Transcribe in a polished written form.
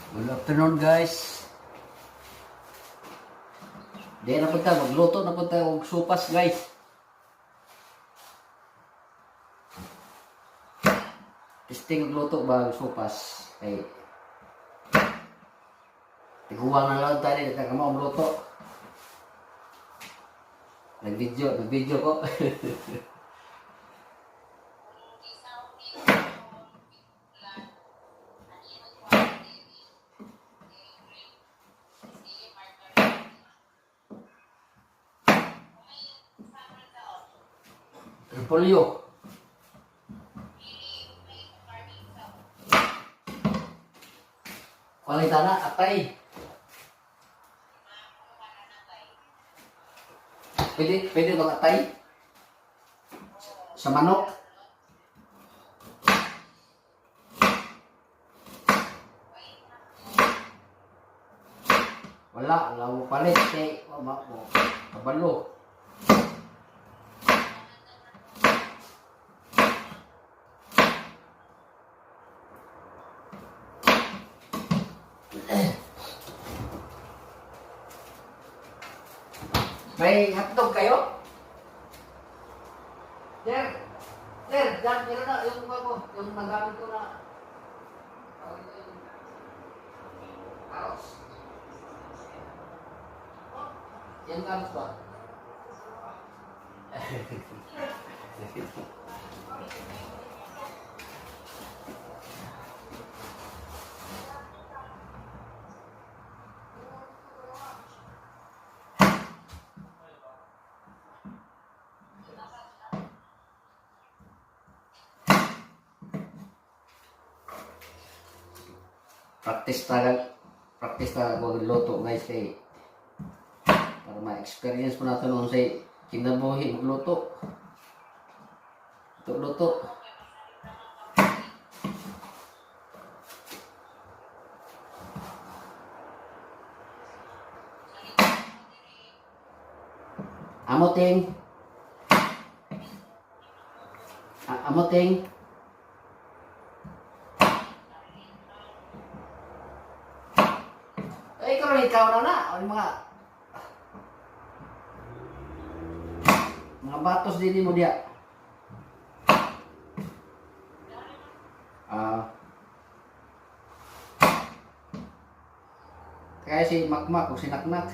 Good afternoon, guys. Di na punta, magluto na punta og supas, guys. Testing magluto ba og supas. Ay tiguang na lang tayo, kita ka mo magluto. Nag-video ko. Polio. Kualita na, atay. Pwede bang atay? Sa manok? Wala, lawo palit. Kabalo. May hotdog kayo? There, dyan, meron na yung bago, yung nagamit ko na. Karos. Yung karos ba? Practice talaga magluto, guys, kay para ma-experience po natin kung say kinabuhi magluto. Luto. Amoting. Amoting. Ikaw na mga batos din mo dia. Kaya si Makmak o si Naknak.